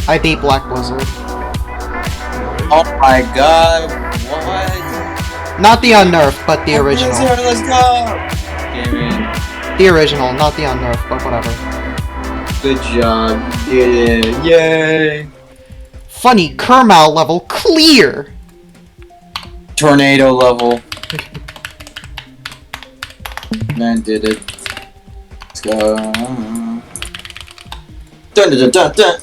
I beat Black Blizzard. Oh my god, what? Not the unnerfed, but the original. Blizzard, let's go! Gaming. The original, not the unnerfed, but whatever. Good job, you did it. Yay! Funny, KrmaL level clear! Tornado level. Man did it. Let's go. Dun dun dun dun!